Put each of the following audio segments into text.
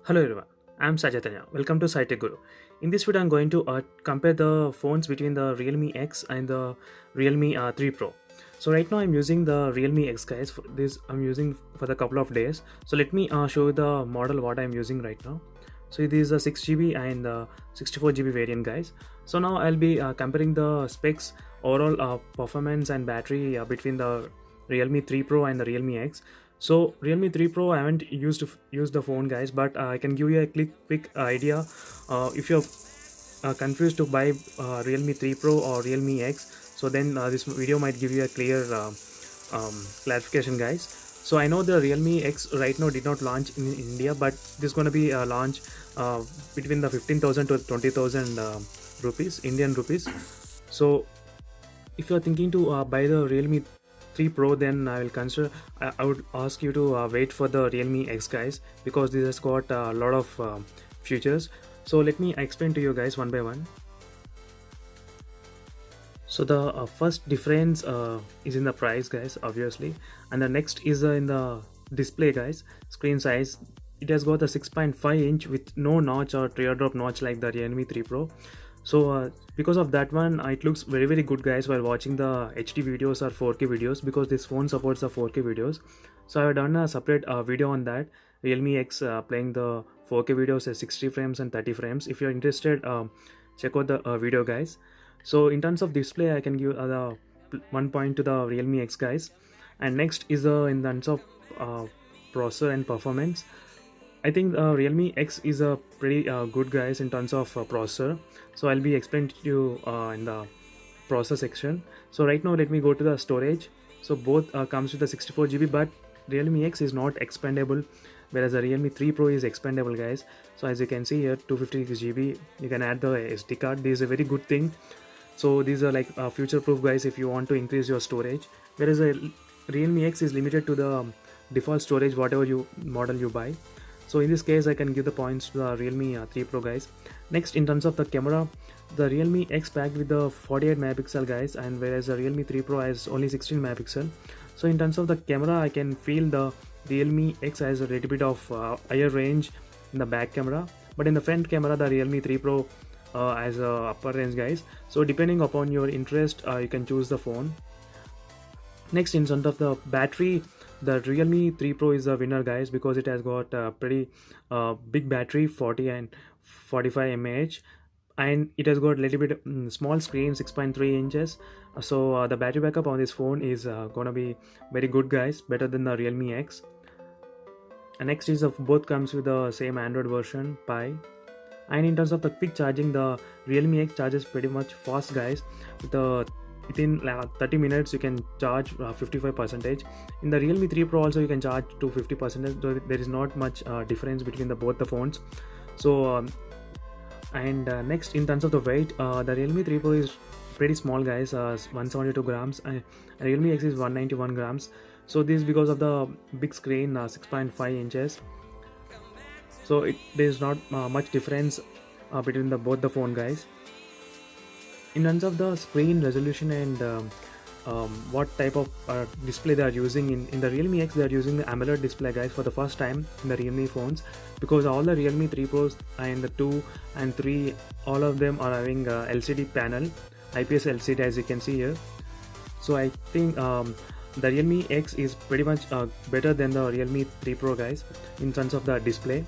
Hello everyone, I'm Sajatanya. Welcome to SciTech Guru. In this video, I'm going to compare the phones between the Realme X and the Realme 3 Pro. So right now, I'm using the Realme X, guys. For this I'm using for the couple of days. So let me show you the model what I'm using right now. So it is a 6 GB and 64 GB variant, guys. So now I'll be comparing the specs, overall performance and battery between the Realme 3 Pro and the Realme X. So Realme 3 Pro, I haven't used the phone, guys, but I can give you a quick idea. If you're confused to buy Realme 3 Pro or Realme X, so then this video might give you a clear clarification, guys. So I know the Realme X right now did not launch in India, but this is going to be a launch between the 15,000 to 20,000 rupees, Indian rupees. So if you're thinking to buy the Realme 3 Pro, then I will consider. I would ask you to wait for the Realme X, guys, because this has got a lot of features. So let me explain to you guys one by one. So the first difference is in the price, guys, obviously, and the next is in the display, guys. Screen size. It has got a 6.5-inch with no notch or teardrop notch like the Realme 3 Pro. So because of that one, it looks very good, guys, while watching the HD videos or 4K videos, because this phone supports the 4K videos. So I have done a separate video on that. Realme X playing the 4K videos at 60 frames and 30 frames. If you're interested, check out the video, guys. So in terms of display, I can give the 1 point to the Realme X, guys. And next is in terms of processor and performance. I think Realme X is a pretty good, guys, in terms of processor. So I'll be explaining to you in the processor section. So right now, let me go to the storage. So both comes with the 64 GB, but Realme X is not expandable, whereas the Realme 3 Pro is expandable, guys. So as you can see here, 256 GB, you can add the SD card. This is a very good thing. So these are like future proof, guys, if you want to increase your storage, whereas a Realme X is limited to the default storage whatever you model you buy. So in this case, I can give the points to the Realme 3 Pro, guys. Next, in terms of the camera, the Realme X packed with the 48 megapixel, guys, and whereas the Realme 3 Pro has only 16 megapixel. So in terms of the camera, I can feel the Realme X has a little bit of higher range in the back camera, but in the front camera, the Realme 3 Pro as a upper range, guys. So depending upon your interest, you can choose the phone. Next, in front of the battery, the Realme 3 Pro is a winner, guys, because it has got a pretty big battery, 40 and 45 mAh, and it has got a little bit small screen, 6.3 inches. So the battery backup on this phone is gonna be very good, guys, better than the Realme X. And next is of both comes with the same Android version, Pie. And in terms of the quick charging, the Realme X charges pretty much fast, guys. Within 30 minutes you can charge 55%. In the Realme 3 Pro also you can charge to 50%, so there is not much difference between the both the phones. So next, in terms of the weight, the Realme 3 Pro is pretty small, guys, 172 grams, and Realme X is 191 grams. So this is because of the big screen, 6.5 inches. So there is not much difference between the both the phone, guys. In terms of the screen resolution and what type of display they are using, in the Realme X, they are using the AMOLED display, guys, for the first time in the Realme phones, because all the Realme 3 Pros and the 2 and 3, all of them are having LCD panel, IPS LCD, as you can see here. So I think the Realme X is pretty much better than the Realme 3 Pro, guys, in terms of the display.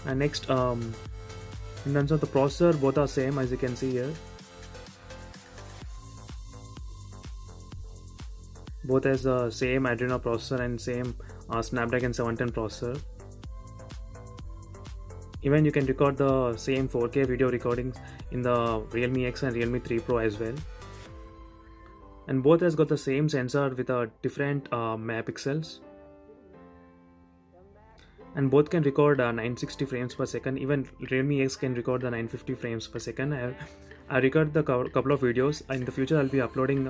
And next, in terms of the processor, both are same, as you can see here. Both has the same Adreno processor and same Snapdragon 710 processor. Even you can record the same 4K video recordings in the Realme X and Realme 3 Pro as well. And both has got the same sensor with a different megapixels. And both can record 960 frames per second. Even Realme X can record the 950 frames per second. I record the couple of videos. In the future, I'll be uploading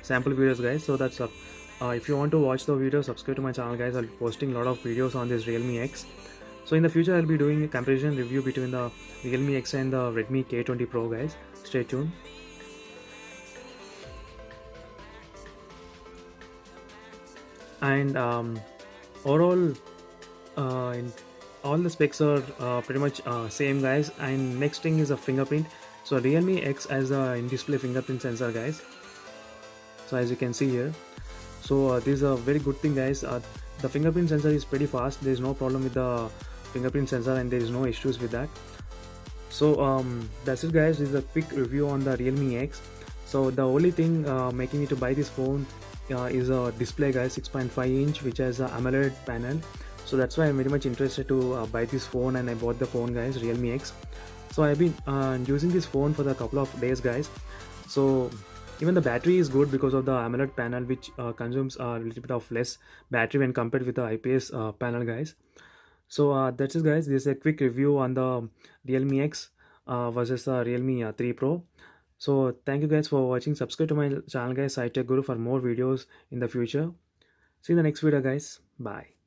sample videos, guys. So that's if you want to watch the video, subscribe to my channel, guys. I'll be posting a lot of videos on this Realme X. So in the future, I'll be doing a comparison review between the Realme X and the Redmi K20 Pro, guys. Stay tuned. And overall, all the specs are pretty much same guys. And next thing is a fingerprint. So Realme X has a in-display fingerprint sensor guys. So as you can see here, so this is a very good thing guys. The fingerprint sensor is pretty fast. There is no problem with the fingerprint sensor and there is no issues with that. So that's it guys. This is a quick review on the Realme X. So the only thing making me to buy this phone is a display guys, 6.5 inch, which has a AMOLED panel. So that's why I'm very much interested to buy this phone, and I bought the phone guys, Realme X. So I've been using this phone for a couple of days guys. So even the battery is good because of the AMOLED panel, which consumes a little bit of less battery when compared with the IPS panel guys. So that's it guys. This is a quick review on the Realme X versus the Realme 3 Pro. So thank you guys for watching. Subscribe to my channel guys, SciTech Guru, for more videos in the future. See you in the next video guys. Bye.